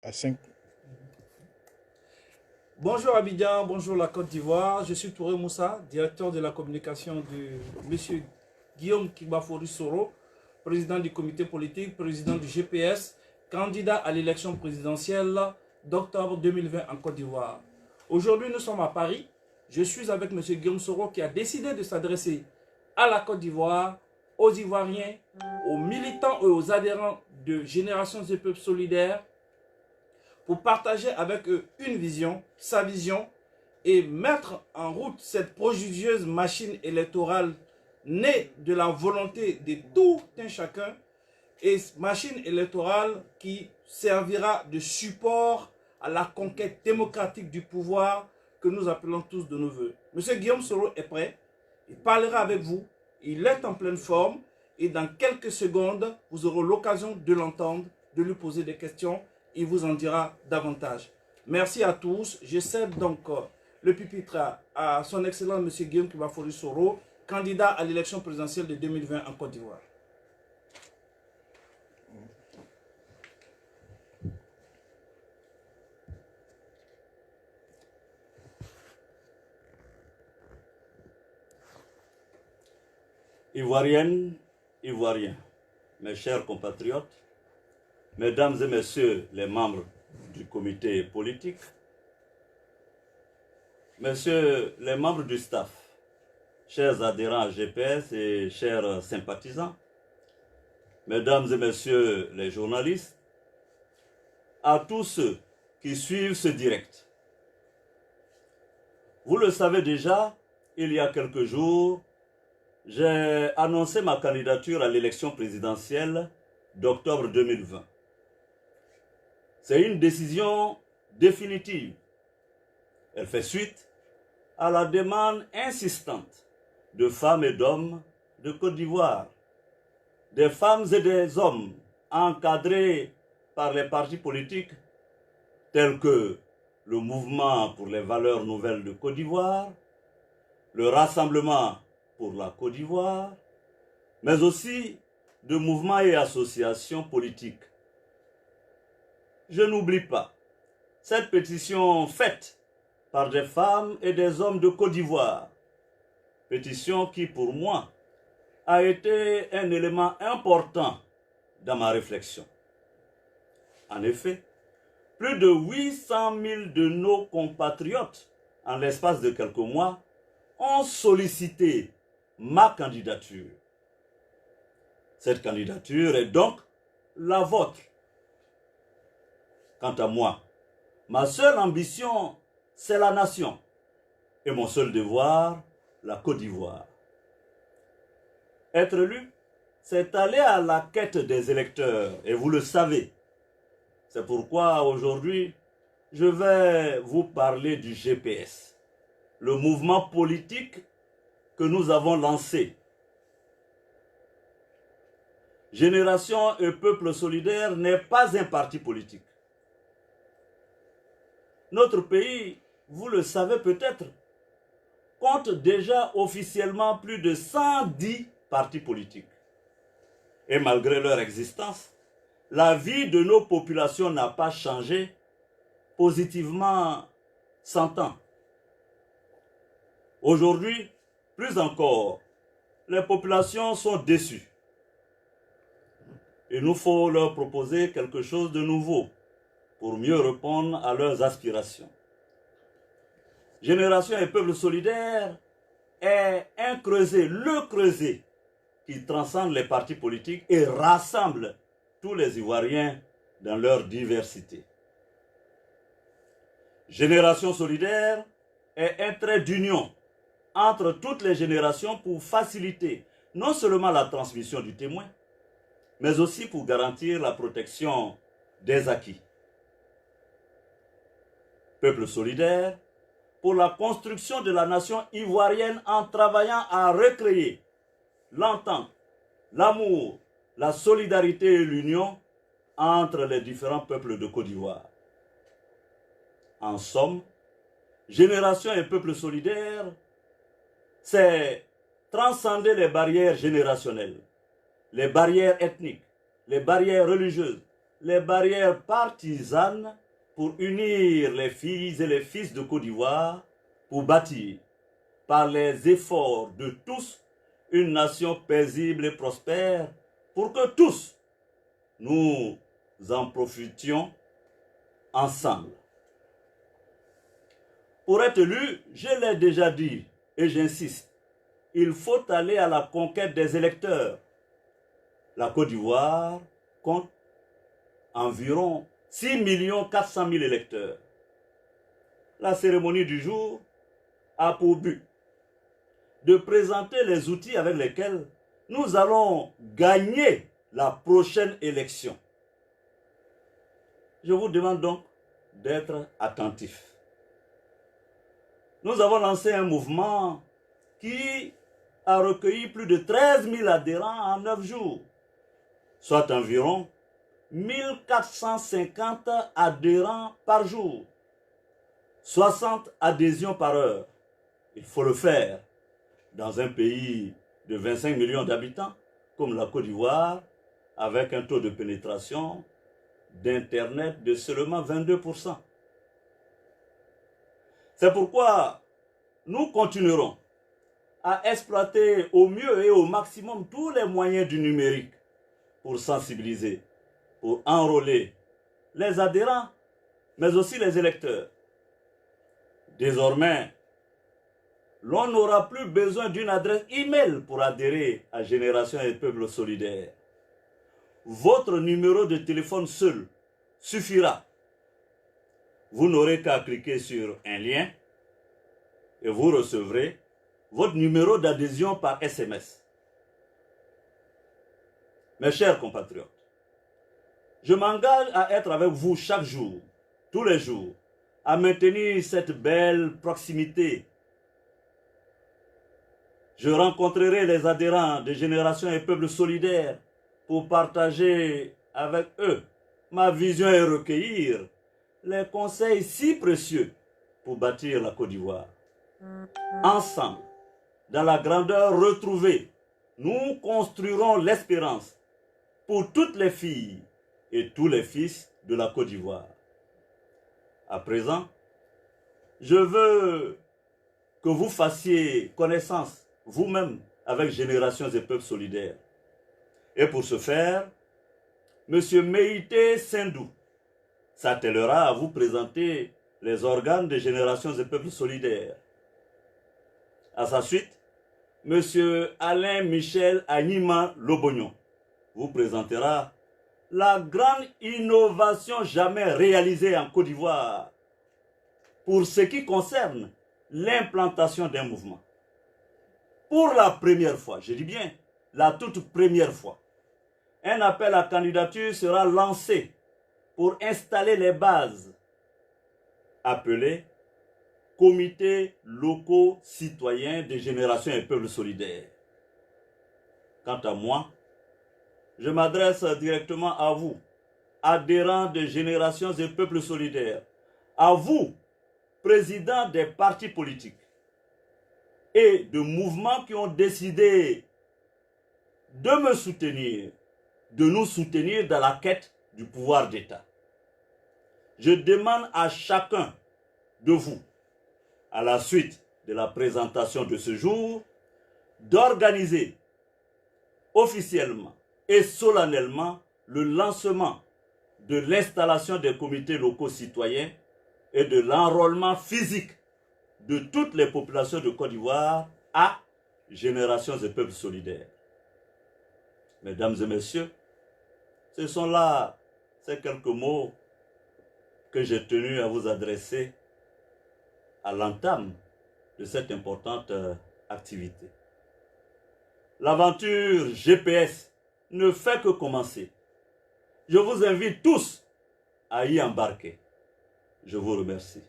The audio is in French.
À 5. Bonjour Abidjan, bonjour la Côte d'Ivoire. Je suis Touré Moussa, directeur de la communication de M. Guillaume Kibafori Soro, président du comité politique, président du GPS, candidat à l'élection présidentielle d'octobre 2020 en Côte d'Ivoire. Aujourd'hui, nous sommes à Paris. Je suis avec M. Guillaume Soro qui a décidé de s'adresser à la Côte d'Ivoire, aux Ivoiriens, aux militants et aux adhérents de Générations et Peuples Solidaires pour partager avec eux une vision, sa vision, et mettre en route cette prodigieuse machine électorale née de la volonté de tout un chacun, et machine électorale qui servira de support à la conquête démocratique du pouvoir que nous appelons tous de nos voeux. Monsieur Guillaume Soro est prêt, il parlera avec vous, il est en pleine forme, et dans quelques secondes, vous aurez l'occasion de l'entendre, de lui poser des questions. Il vous en dira davantage. Merci à tous. Je cède donc le pupitre à son excellent M. Guillaume Kibafori Soro, candidat à l'élection présidentielle de 2020 en Côte d'Ivoire. Ivoiriennes, Ivoiriens, mes chers compatriotes, mesdames et messieurs les membres du comité politique, messieurs les membres du staff, chers adhérents à GPS et chers sympathisants, mesdames et messieurs les journalistes, à tous ceux qui suivent ce direct. Vous le savez déjà, il y a quelques jours, j'ai annoncé ma candidature à l'élection présidentielle d'octobre 2020. C'est une décision définitive. Elle fait suite à la demande insistante de femmes et d'hommes de Côte d'Ivoire, des femmes et des hommes encadrés par les partis politiques tels que le Mouvement pour les valeurs nouvelles de Côte d'Ivoire, le Rassemblement pour la Côte d'Ivoire, mais aussi de mouvements et associations politiques. Je n'oublie pas cette pétition faite par des femmes et des hommes de Côte d'Ivoire, pétition qui pour moi a été un élément important dans ma réflexion. En effet, plus de 800 000 de nos compatriotes, en l'espace de quelques mois, ont sollicité ma candidature. Cette candidature est donc la vôtre. Quant à moi, ma seule ambition, c'est la nation. Et mon seul devoir, la Côte d'Ivoire. Être élu, c'est aller à la quête des électeurs, et vous le savez. C'est pourquoi aujourd'hui, je vais vous parler du GPS, le mouvement politique que nous avons lancé. Génération et Peuple Solidaire n'est pas un parti politique. Notre pays, vous le savez peut-être, compte déjà officiellement plus de 110 partis politiques. Et malgré leur existence, la vie de nos populations n'a pas changé positivement 100 ans. Aujourd'hui, plus encore, les populations sont déçues. Il nous faut leur proposer quelque chose de nouveau pour mieux répondre à leurs aspirations. Génération et Peuple Solidaire est un creuset, le creuset qui transcende les partis politiques et rassemble tous les Ivoiriens dans leur diversité. Génération Solidaire est un trait d'union entre toutes les générations pour faciliter non seulement la transmission du témoin, mais aussi pour garantir la protection des acquis. Peuple solidaire pour la construction de la nation ivoirienne en travaillant à recréer l'entente, l'amour, la solidarité et l'union entre les différents peuples de Côte d'Ivoire. En somme, Génération et Peuple Solidaire, c'est transcender les barrières générationnelles, les barrières ethniques, les barrières religieuses, les barrières partisanes pour unir les filles et les fils de Côte d'Ivoire pour bâtir, par les efforts de tous, une nation paisible et prospère pour que tous nous en profitions ensemble. Pour être élu, je l'ai déjà dit et j'insiste, il faut aller à la conquête des électeurs. La Côte d'Ivoire compte environ 6 400 000 électeurs. La cérémonie du jour a pour but de présenter les outils avec lesquels nous allons gagner la prochaine élection. Je vous demande donc d'être attentifs. Nous avons lancé un mouvement qui a recueilli plus de 13 000 adhérents en 9 jours, soit environ 1450 adhérents par jour, 60 adhésions par heure. Il faut le faire dans un pays de 25 millions d'habitants comme la Côte d'Ivoire, avec un taux de pénétration d'Internet de seulement 22%. C'est pourquoi nous continuerons à exploiter au mieux et au maximum tous les moyens du numérique pour sensibiliser, pour enrôler les adhérents, mais aussi les électeurs. Désormais, l'on n'aura plus besoin d'une adresse email pour adhérer à Génération et Peuple Solidaire. Votre numéro de téléphone seul suffira. Vous n'aurez qu'à cliquer sur un lien et vous recevrez votre numéro d'adhésion par SMS. Mes chers compatriotes, je m'engage à être avec vous chaque jour, tous les jours, à maintenir cette belle proximité. Je rencontrerai les adhérents de Génération et Peuple Solidaire pour partager avec eux ma vision et recueillir les conseils si précieux pour bâtir la Côte d'Ivoire. Ensemble, dans la grandeur retrouvée, nous construirons l'espérance pour toutes les filles et tous les fils de la Côte d'Ivoire. À présent, je veux que vous fassiez connaissance vous-même avec Générations et Peuples Solidaires. Et pour ce faire, M. Meïté Sindou s'attellera à vous présenter les organes de Générations et Peuples Solidaires. À sa suite, M. Alain Michel Agnima Lobognon vous présentera la grande innovation jamais réalisée en Côte d'Ivoire pour ce qui concerne l'implantation d'un mouvement. Pour la première fois, je dis bien la toute première fois, un appel à candidature sera lancé pour installer les bases appelées comités locaux citoyens des Générations et Peuples Solidaires. Quant à moi, je m'adresse directement à vous, adhérents des Générations et Peuples Solidaires, à vous, présidents des partis politiques et de mouvements qui ont décidé de me soutenir, de nous soutenir dans la quête du pouvoir d'État. Je demande à chacun de vous, à la suite de la présentation de ce jour, d'organiser officiellement et solennellement le lancement de l'installation des comités locaux citoyens et de l'enrôlement physique de toutes les populations de Côte d'Ivoire à Générations et Peuples Solidaires. Mesdames et messieurs, ce sont là ces quelques mots que j'ai tenu à vous adresser à l'entame de cette importante activité. L'aventure GPS ne fait que commencer. Je vous invite tous à y embarquer. Je vous remercie.